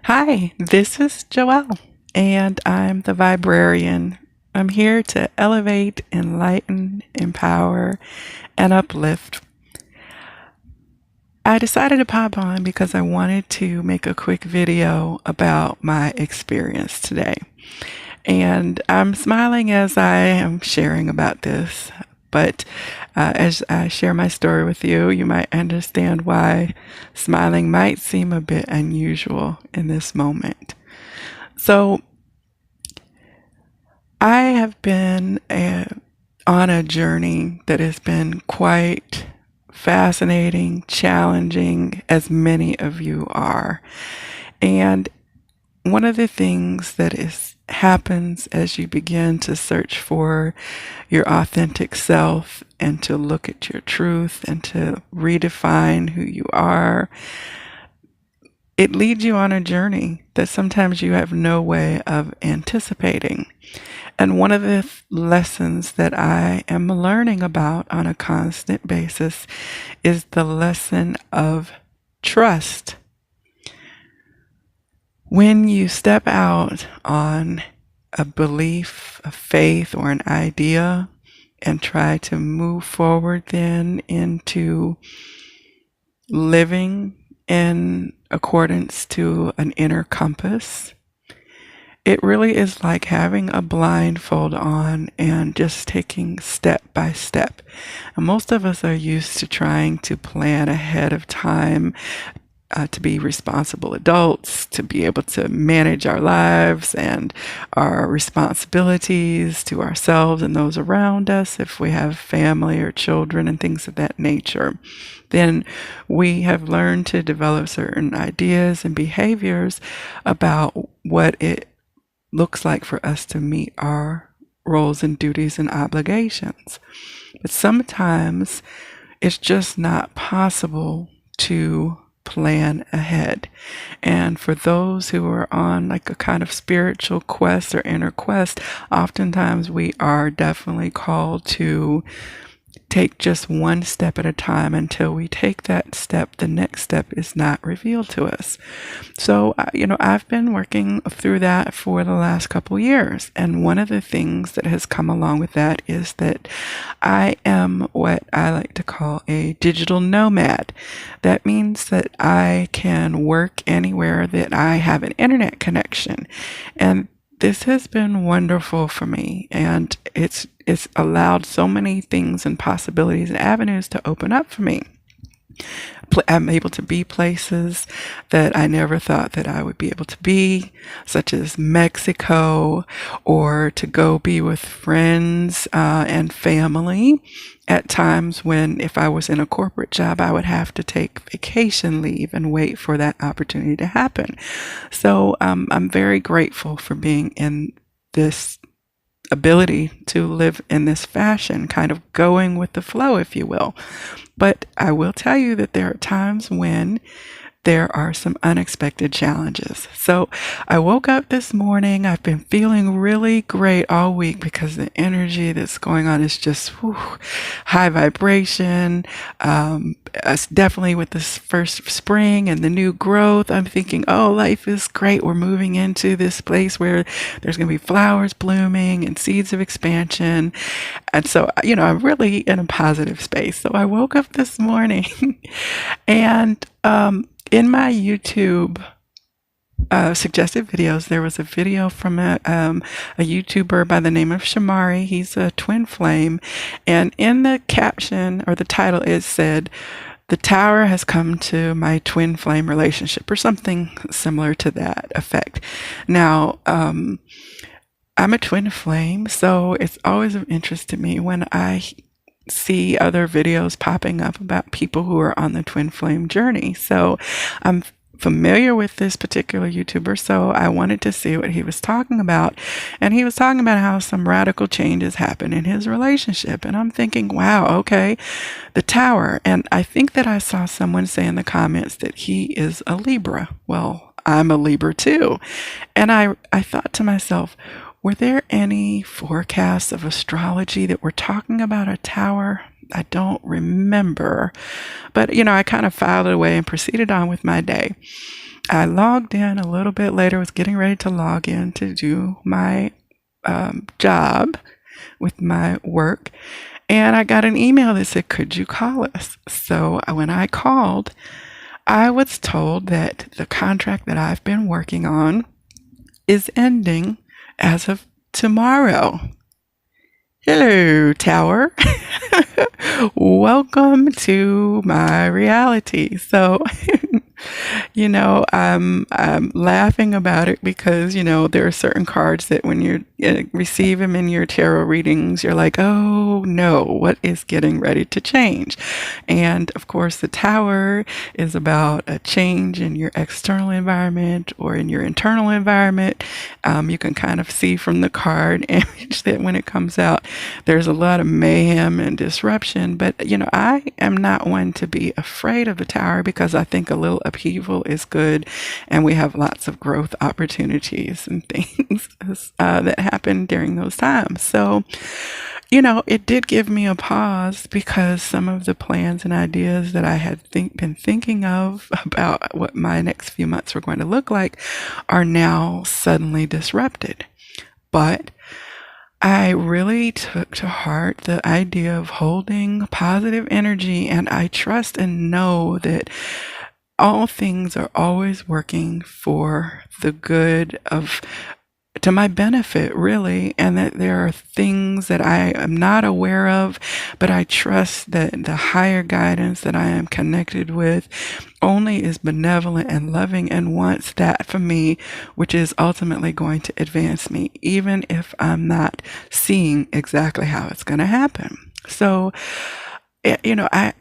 Hi, this is Joelle, and I'm the Viberarian. I'm here to elevate, enlighten, empower, and uplift. I decided to pop on because I wanted to make a quick video about my experience today. And I'm smiling as I am sharing about this, but as I share my story with you, you might understand why smiling might seem a bit unusual in this moment. So, I have been on a journey that has been quite fascinating, challenging, as many of you are. And one of the things that happens as you begin to search for your authentic self and to look at your truth and to redefine who you are, it leads you on a journey that sometimes you have no way of anticipating. And one of the lessons that I am learning about on a constant basis is the lesson of trust. When you step out on a belief, a faith, or an idea and try to move forward then into living in accordance to an inner compass, it really is like having a blindfold on and just taking step by step. And most of us are used to trying to plan ahead of time, to be responsible adults, to be able to manage our lives and our responsibilities to ourselves and those around us, if we have family or children and things of that nature. Then we have learned to develop certain ideas and behaviors about what it looks like for us to meet our roles and duties and obligations. But sometimes it's just not possible to plan ahead. And for those who are on like a kind of spiritual quest or inner quest, oftentimes we are definitely called to take just one step at a time. Until we take that step, the next step is not revealed to us. So, I've been working through that for the last couple years. And one of the things that has come along with that is that I am what I like to call a digital nomad. That means that I can work anywhere that I have an internet connection. And this has been wonderful for me, and it's allowed so many things and possibilities and avenues to open up for me. I'm able to be places that I never thought that I would be able to be, such as Mexico, or to go be with friends and family at times when, if I was in a corporate job, I would have to take vacation leave and wait for that opportunity to happen. So I'm very grateful for being in this ability to live in this fashion, kind of going with the flow, if you will. But I will tell you that there are times when there are some unexpected challenges. So I woke up this morning. I've been feeling really great all week because the energy that's going on is just high vibration. Definitely with this first spring and the new growth, I'm thinking, oh, life is great. We're moving into this place where there's going to be flowers blooming and seeds of expansion. And so, I'm really in a positive space. So I woke up this morning and, in my YouTube suggested videos, there was a video from a YouTuber by the name of Shamari. He's a twin flame. And in the caption, or the title, it said, "The tower has come to my twin flame relationship," or something similar to that effect. Now, I'm a twin flame, so it's always of interest to me when I see other videos popping up about people who are on the twin flame journey. So I'm familiar with this particular YouTuber, so I wanted to see what he was talking about. And he was talking about how some radical changes happen in his relationship. And I'm thinking, wow, okay, the tower. And I think that I saw someone say in the comments that he is a Libra. Well, I'm a Libra too. And I thought to myself, were there any forecasts of astrology that were talking about a tower? I don't remember. But, I kind of filed it away and proceeded on with my day. I logged in a little bit later, was getting ready to log in to do my job with my work. And I got an email that said, could you call us? So when I called, I was told that the contract that I've been working on is ending as of tomorrow. Hello, Tower. Welcome to my reality. So, I'm laughing about it because, there are certain cards that when you receive them in your tarot readings, you're like, oh no, what is getting ready to change? And of course, the Tower is about a change in your external environment or in your internal environment. You can kind of see from the card image that when it comes out, there's a lot of mayhem and disruption. But, I am not one to be afraid of the Tower because I think a little upheaval is good, and we have lots of growth opportunities and things that happen during those times. So, it did give me a pause because some of the plans and ideas that I had been thinking of about what my next few months were going to look like are now suddenly disrupted. But I really took to heart the idea of holding positive energy, and I trust and know that all things are always working for the good to my benefit, really, and that there are things that I am not aware of, but I trust that the higher guidance that I am connected with only is benevolent and loving and wants that for me, which is ultimately going to advance me, even if I'm not seeing exactly how it's going to happen. So, I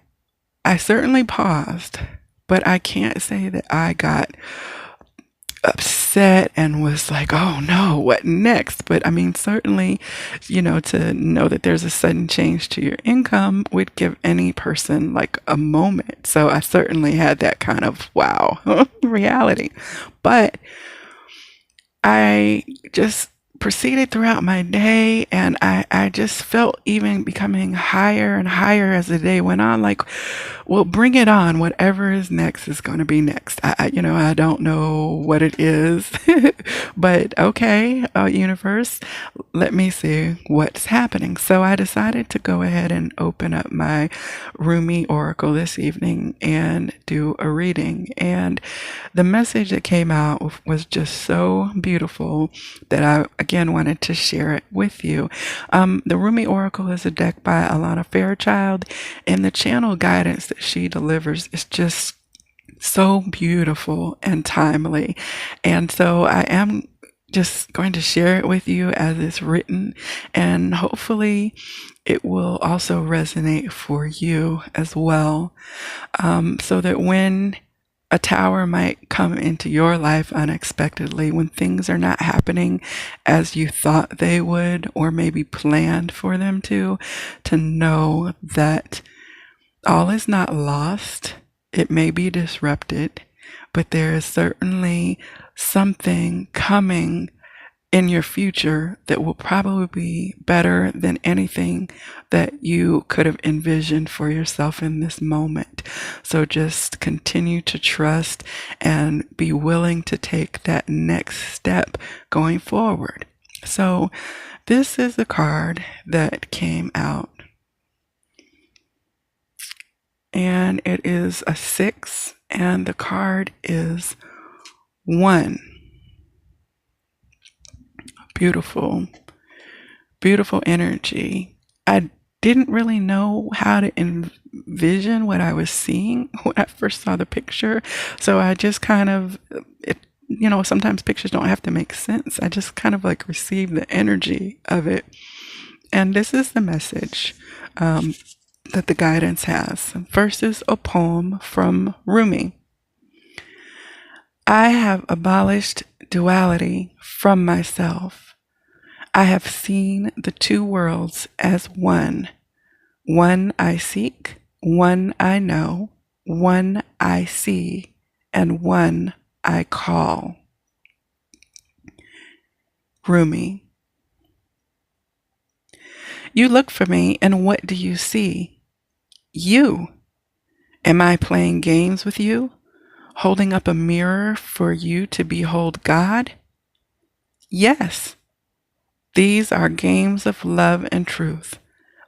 certainly paused, but I can't say that I got upset and was like, oh no, what next? But I mean, certainly, to know that there's a sudden change to your income would give any person like a moment. So I certainly had that kind of wow reality. But I just proceeded throughout my day, and I just felt even becoming higher and higher as the day went on, like, well, bring it on. Whatever is next is going to be next. I don't know what it is, but okay, universe, let me see what's happening. So I decided to go ahead and open up my Rumi Oracle this evening and do a reading. And the message that came out was just so beautiful that I, again, wanted to share it with you. The Rumi Oracle is a deck by Alana Fairchild, and the channel guidance that she delivers is just so beautiful and timely. And so I am just going to share it with you as it's written, and hopefully it will also resonate for you as well, so that when a tower might come into your life unexpectedly, when things are not happening as you thought they would or maybe planned for them to know that all is not lost. It may be disrupted, but there is certainly something coming in your future that will probably be better than anything that you could have envisioned for yourself in this moment. So just continue to trust and be willing to take that next step going forward. So this is the card that came out. And it is a 6, and the card is 1. Beautiful, beautiful energy. I didn't really know how to envision what I was seeing when I first saw the picture. So I just kind of, sometimes pictures don't have to make sense. I just kind of like received the energy of it. And this is the message that the guidance has. First is a poem from Rumi. I have abolished duality from myself. I have seen the two worlds as one. One I seek, one I know, one I see, and one I call. Rumi. You look for me, and what do you see? You. Am I playing games with you? Holding up a mirror for you to behold God? Yes. These are games of love and truth.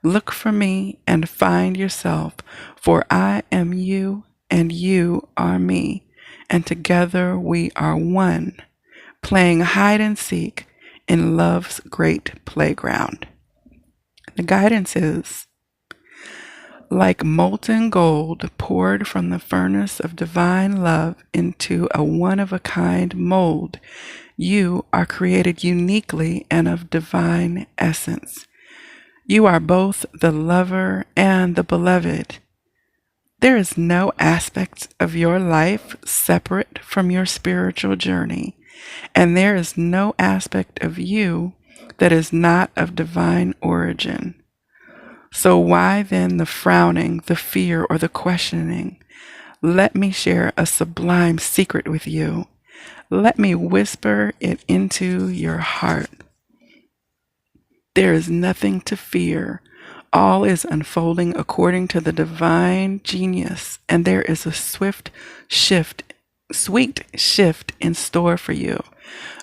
Look for me and find yourself, for I am you and you are me, and together we are one, playing hide and seek in love's great playground. The guidance is, like molten gold poured from the furnace of divine love into a one-of-a-kind mold, you are created uniquely and of divine essence. You are both the lover and the beloved. There is no aspect of your life separate from your spiritual journey, and there is no aspect of you that is not of divine origin. So why then the frowning, the fear, or the questioning? Let me share a sublime secret with you. Let me whisper it into your heart. There is nothing to fear. All is unfolding according to the divine genius, and there is a sweet shift in store for you.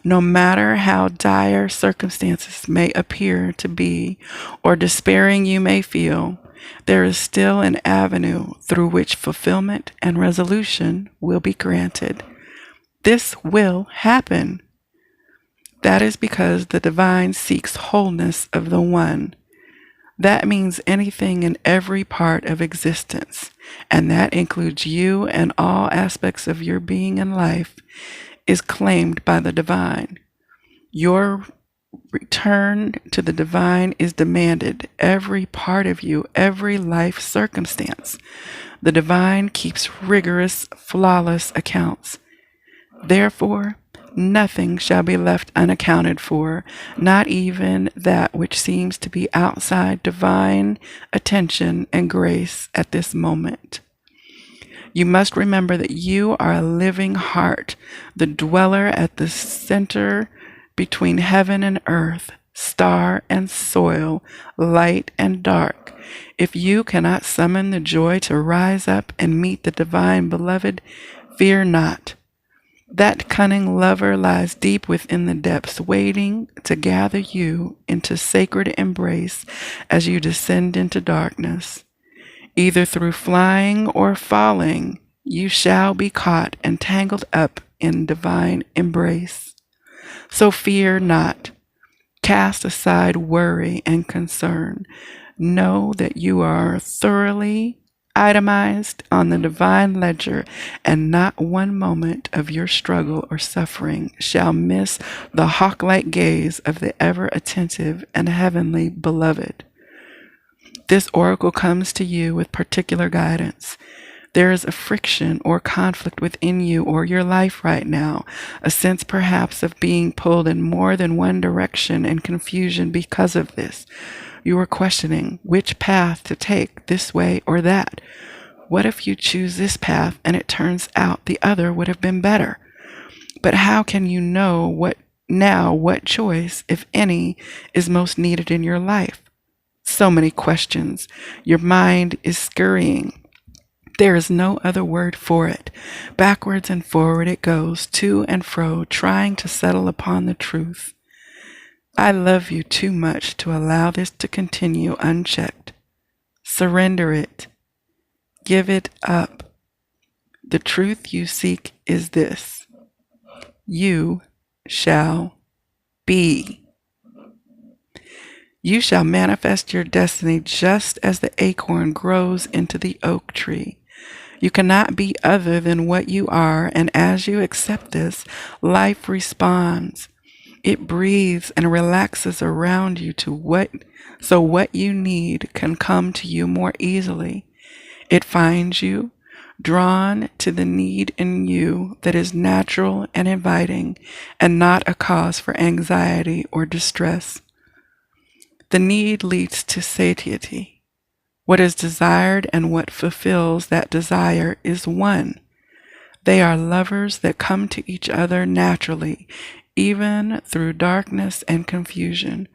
No matter how dire circumstances may appear to be, or despairing you may feel, there is still an avenue through which fulfillment and resolution will be granted. This will happen. That is because the divine seeks wholeness of the one. That means anything in every part of existence, and that includes you and all aspects of your being and life, is claimed by the divine. Your return to the divine is demanded. Every part of you, every life circumstance. The divine keeps rigorous, flawless accounts. Therefore, nothing shall be left unaccounted for, not even that which seems to be outside divine attention and grace at this moment. You must remember that you are a living heart, the dweller at the center between heaven and earth, star and soil, light and dark. If you cannot summon the joy to rise up and meet the divine beloved, fear not. That cunning lover lies deep within the depths, waiting to gather you into sacred embrace as you descend into darkness. Either through flying or falling, you shall be caught and tangled up in divine embrace. So fear not. Cast aside worry and concern. Know that you are thoroughly itemized on the divine ledger, and not one moment of your struggle or suffering shall miss the hawk-like gaze of the ever-attentive and heavenly beloved. This oracle comes to you with particular guidance. There is a friction or conflict within you or your life right now, a sense perhaps of being pulled in more than one direction and confusion because of this. You are questioning which path to take, this way or that. What if you choose this path and it turns out the other would have been better? But how can you know what choice, if any, is most needed in your life? So many questions. Your mind is scurrying. There is no other word for it. Backwards and forward it goes, to and fro, trying to settle upon the truth. I love you too much to allow this to continue unchecked. Surrender it. Give it up. The truth you seek is this. You shall be. You shall manifest your destiny just as the acorn grows into the oak tree. You cannot be other than what you are, and as you accept this, life responds. It breathes and relaxes around you so what you need can come to you more easily. It finds you, drawn to the need in you that is natural and inviting, and not a cause for anxiety or distress. The need leads to satiety. What is desired and what fulfills that desire is one. They are lovers that come to each other naturally, even through darkness and confusion,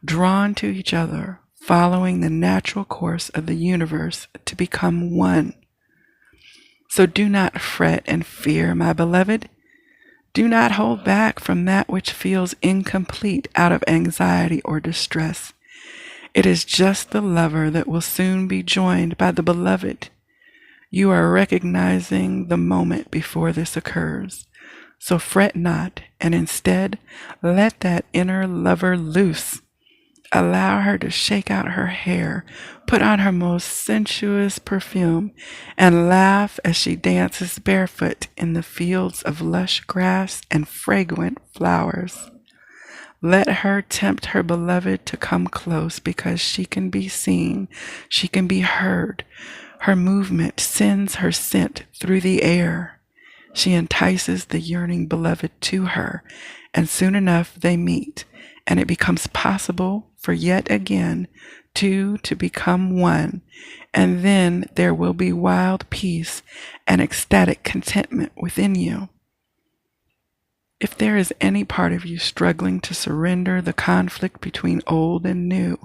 drawn to each other, following the natural course of the universe to become one. So do not fret and fear, my beloved. Do not hold back from that which feels incomplete out of anxiety or distress. It is just the lover that will soon be joined by the beloved. You are recognizing the moment before this occurs. So fret not, and instead let that inner lover loose. Allow her to shake out her hair, put on her most sensuous perfume, and laugh as she dances barefoot in the fields of lush grass and fragrant flowers. Let her tempt her beloved to come close, because she can be seen, she can be heard. Her movement sends her scent through the air. She entices the yearning beloved to her, and soon enough they meet, and it becomes possible for yet again two to become one, and then there will be wild peace and ecstatic contentment within you. If there is any part of you struggling to surrender the conflict between old and new,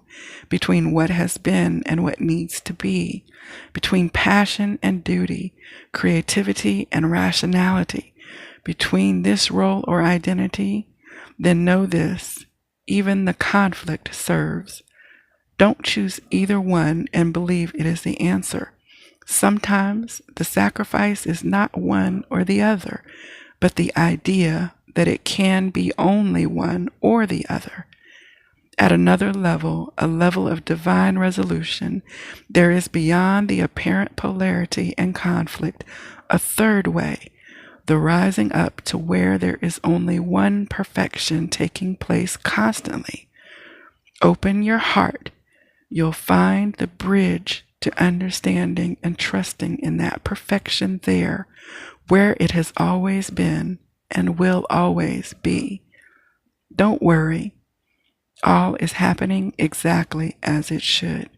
between what has been and what needs to be, between passion and duty, creativity and rationality, between this role or identity, then know this: even the conflict serves. Don't choose either one and believe it is the answer. Sometimes the sacrifice is not one or the other, but the idea that it can be only one or the other. At another level, a level of divine resolution, there is beyond the apparent polarity and conflict a third way, the rising up to where there is only one perfection taking place constantly. Open your heart. You'll find the bridge to understanding and trusting in that perfection there, where it has always been and will always be. Don't worry. All is happening exactly as it should.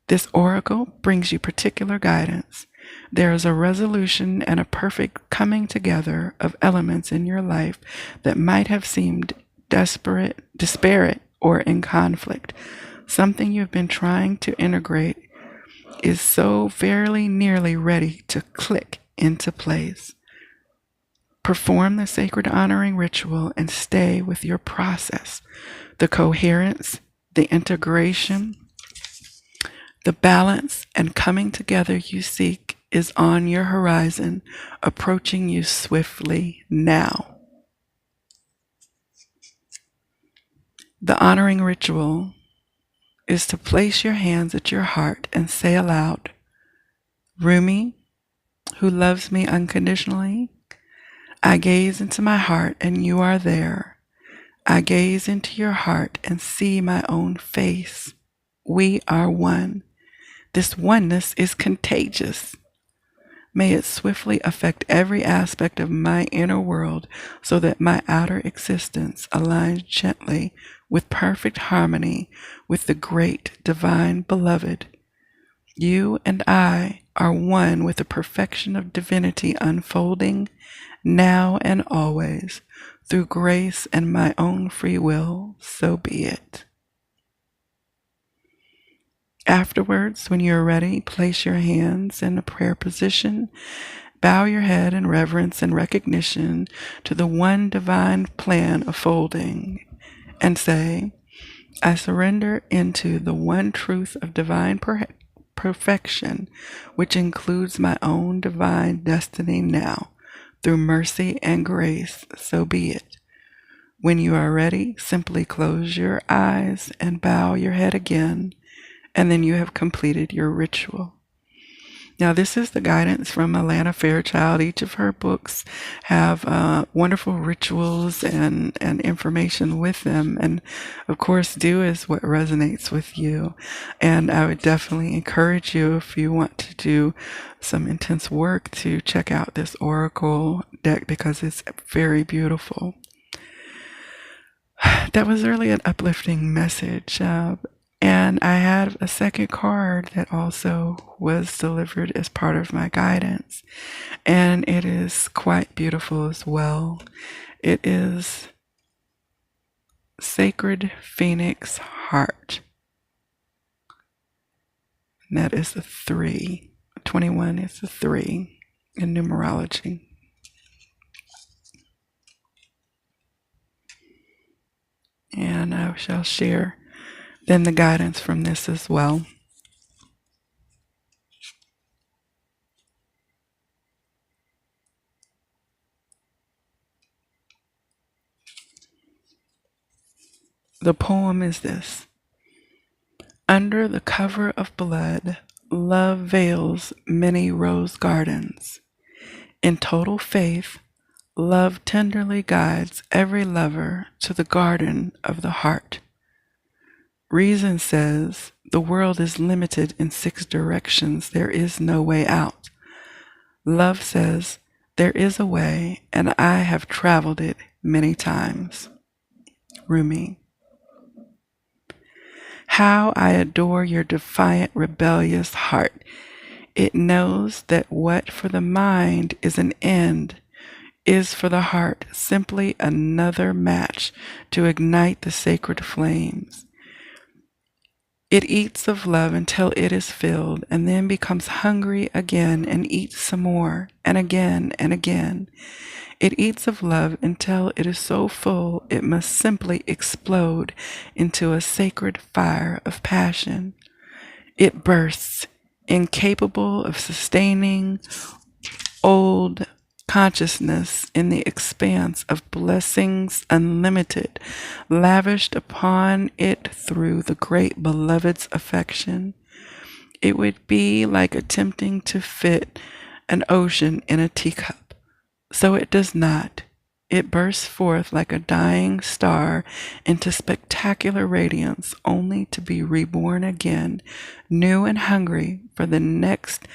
This oracle brings you particular guidance. There is a resolution and a perfect coming together of elements in your life that might have seemed disparate, or in conflict. Something you've been trying to integrate is so very nearly ready to click into place. Perform the sacred honoring ritual and stay with your process. The coherence, the integration, the balance and coming together you seek is on your horizon, approaching you swiftly now. The honoring ritual is to place your hands at your heart and say aloud, Rumi, who loves me unconditionally, I gaze into my heart and you are there. I gaze into your heart and see my own face. We are one. This oneness is contagious. May it swiftly affect every aspect of my inner world so that my outer existence aligns gently with perfect harmony with the great divine beloved. You and I are one with the perfection of divinity unfolding now and always through grace and my own free will, so be it. Afterwards, when you're ready, place your hands in a prayer position, bow your head in reverence and recognition to the one divine plan unfolding, and say, I surrender into the one truth of divine perfection, which includes my own divine destiny now, through mercy and grace, so be it. When you are ready, simply close your eyes and bow your head again, and then you have completed your ritual. Now, this is the guidance from Alana Fairchild. Each of her books have wonderful rituals and information with them. And of course, do is what resonates with you. And I would definitely encourage you, if you want to do some intense work, to check out this Oracle deck because it's very beautiful. That was really an uplifting message. And I had a second card that also was delivered as part of my guidance. And it is quite beautiful as well. It is Sacred Phoenix Heart. That is the 3. 21 is the 3 in numerology. And I shall share then the guidance from this as well. The poem is this. Under the cover of blood, love veils many rose gardens. In total faith, love tenderly guides every lover to the garden of the heart. Reason says the world is limited in 6 directions. There is no way out. Love says there is a way, and I have traveled it many times. Rumi. How I adore your defiant, rebellious heart. It knows that what for the mind is an end is for the heart simply another match to ignite the sacred flames. It eats of love until it is filled, and then becomes hungry again and eats some more, and again and again. It eats of love until it is so full it must simply explode into a sacred fire of passion. It bursts, incapable of sustaining old consciousness in the expanse of blessings unlimited, lavished upon it through the great beloved's affection. It would be like attempting to fit an ocean in a teacup. So it does not. It bursts forth like a dying star into spectacular radiance, only to be reborn again, new and hungry for the next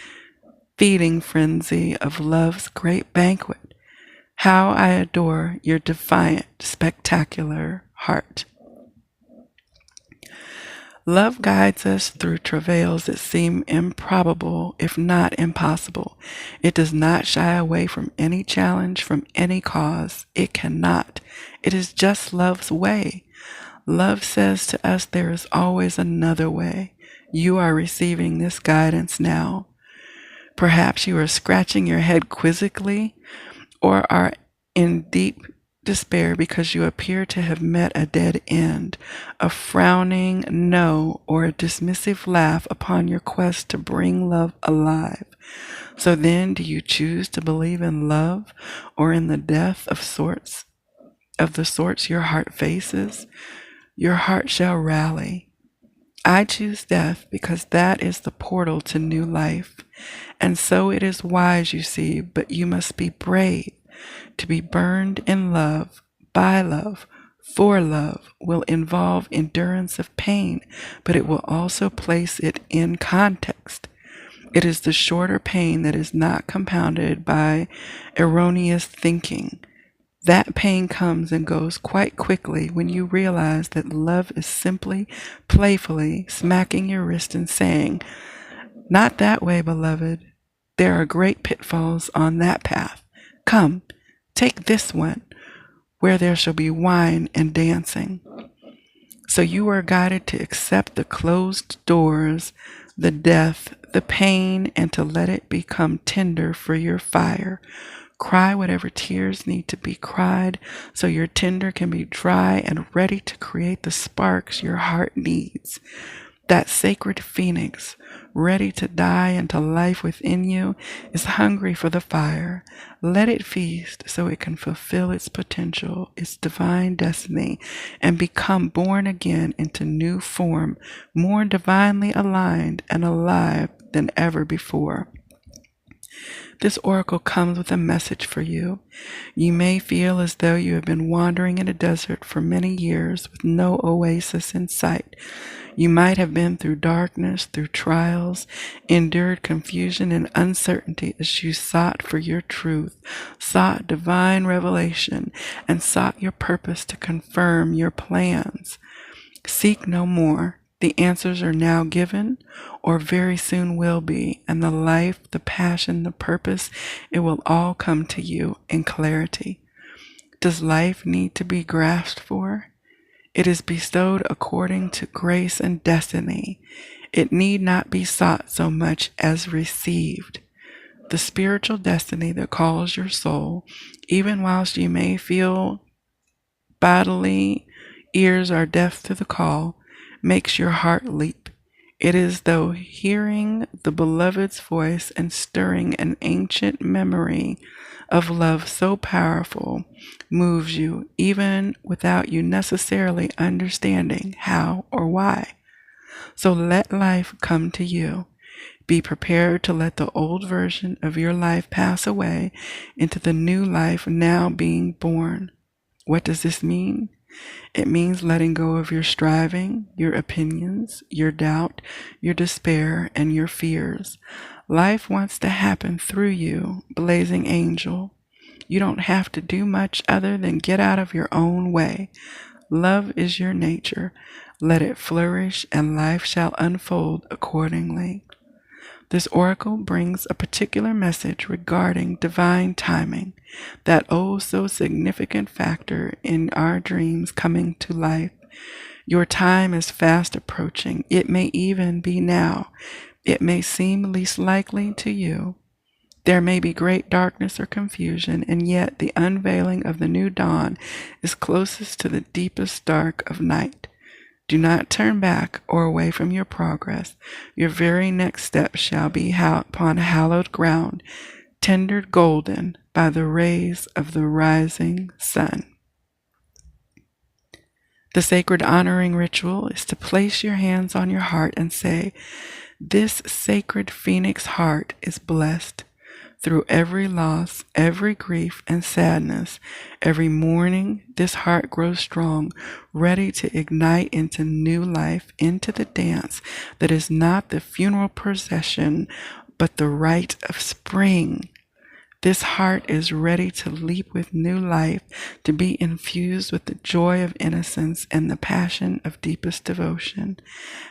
feeding frenzy of love's great banquet. How I adore your defiant, spectacular heart. Love guides us through travails that seem improbable, if not impossible. It does not shy away from any challenge, from any cause. It cannot. It is just love's way. Love says to us there is always another way. You are receiving this guidance now. Perhaps you are scratching your head quizzically or are in deep despair because you appear to have met a dead end, a frowning no or a dismissive laugh upon your quest to bring love alive. So then do you choose to believe in love or in the death of the sorts your heart faces? Your heart shall rally. I choose death because that is the portal to new life. And so it is wise, you see, but you must be brave. To be burned in love, by love, for love will involve endurance of pain, but it will also place it in context. It is the shorter pain that is not compounded by erroneous thinking. That pain comes and goes quite quickly when you realize that love is simply playfully smacking your wrist and saying, "Not that way, beloved. There are great pitfalls on that path. Come, take this one, where there shall be wine and dancing." So you are guided to accept the closed doors, the death, the pain, and to let it become tinder for your fire. Cry whatever tears need to be cried so your tinder can be dry and ready to create the sparks your heart needs. That sacred phoenix, ready to die into life within you, is hungry for the fire. Let it feast so it can fulfill its potential, its divine destiny, and become born again into new form, more divinely aligned and alive than ever before. This oracle comes with a message for you. You may feel as though you have been wandering in a desert for many years with no oasis in sight. You might have been through darkness, through trials, endured confusion and uncertainty as you sought for your truth, sought divine revelation, and sought your purpose to confirm your plans. Seek no more. The answers are now given, or very soon will be, and the life, the passion, the purpose, it will all come to you in clarity. Does life need to be grasped for? It is bestowed according to grace and destiny. It need not be sought so much as received. The spiritual destiny that calls your soul, even whilst you may feel bodily ears are deaf to the call, makes your heart leap. It is though hearing the beloved's voice and stirring an ancient memory of love so powerful moves you, even without you necessarily understanding how or why. So let life come to you. Be prepared to let the old version of your life pass away into the new life now being born. What does this mean? It means letting go of your striving, your opinions, your doubt, your despair, and your fears. Life wants to happen through you, blazing angel. You don't have to do much other than get out of your own way. Love is your nature. Let it flourish, and life shall unfold accordingly. This oracle brings a particular message regarding divine timing, that oh so significant factor in our dreams coming to life. Your time is fast approaching. It may even be now. It may seem least likely to you. There may be great darkness or confusion, and yet the unveiling of the new dawn is closest to the deepest dark of night. Do not turn back or away from your progress. Your very next step shall be upon hallowed ground, tendered golden by the rays of the rising sun. The sacred honoring ritual is to place your hands on your heart and say, "This sacred phoenix heart is blessed. Through every loss, every grief and sadness, every mourning, this heart grows strong, ready to ignite into new life, into the dance that is not the funeral procession, but the rite of spring. This heart is ready to leap with new life, to be infused with the joy of innocence and the passion of deepest devotion.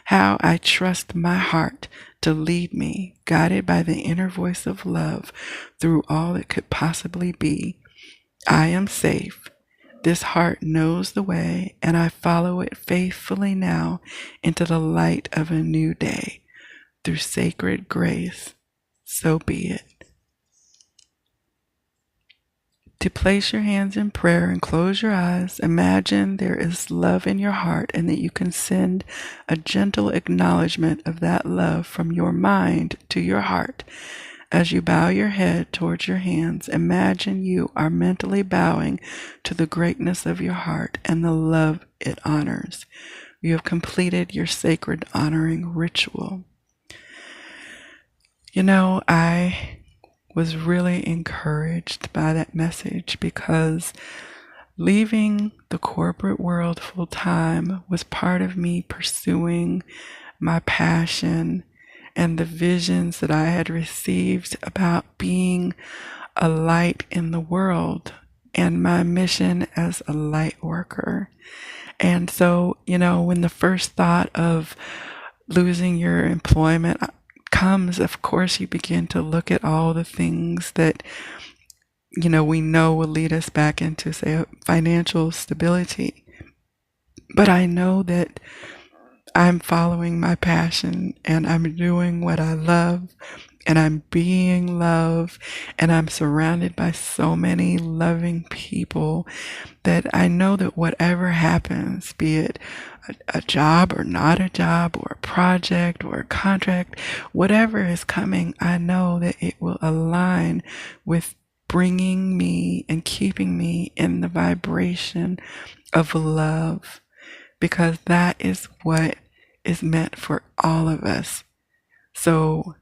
How I trust my heart to lead me, guided by the inner voice of love, through all it could possibly be. I am safe. This heart knows the way, and I follow it faithfully now into the light of a new day. Through sacred grace, so be it." To place your hands in prayer and close your eyes, imagine there is love in your heart and that you can send a gentle acknowledgement of that love from your mind to your heart. As you bow your head towards your hands, imagine you are mentally bowing to the greatness of your heart and the love it honors. You have completed your sacred honoring ritual. I was really encouraged by that message because leaving the corporate world full time was part of me pursuing my passion and the visions that I had received about being a light in the world and my mission as a light worker. And so, when the first thought of losing your employment comes, of course, you begin to look at all the things that, we know will lead us back into, say, financial stability. But I know that I'm following my passion and I'm doing what I love and I'm being love and I'm surrounded by so many loving people that I know that whatever happens, be it a job or not a job or a project or a contract, whatever is coming, I know that it will align with bringing me and keeping me in the vibration of love, because that is what is meant for all of us. So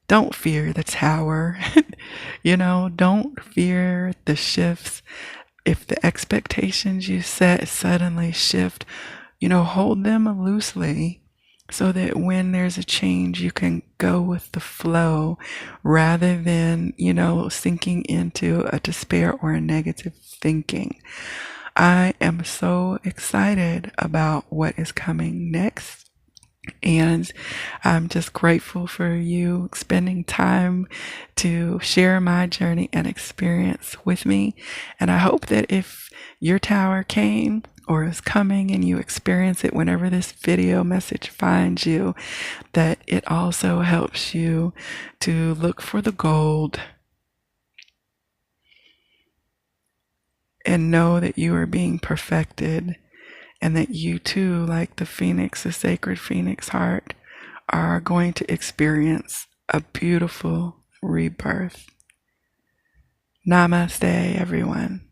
don't fear the tower. Don't fear the shifts. If the expectations you set suddenly shift, hold them loosely so that when there's a change, you can go with the flow rather than, sinking into a despair or a negative thinking. I am so excited about what is coming next. And I'm just grateful for you spending time to share my journey and experience with me. And I hope that if your tower came, or is coming and you experience it whenever this video message finds you, that it also helps you to look for the gold and know that you are being perfected, and that you too, like the phoenix, the sacred phoenix heart, are going to experience a beautiful rebirth. Namaste, everyone.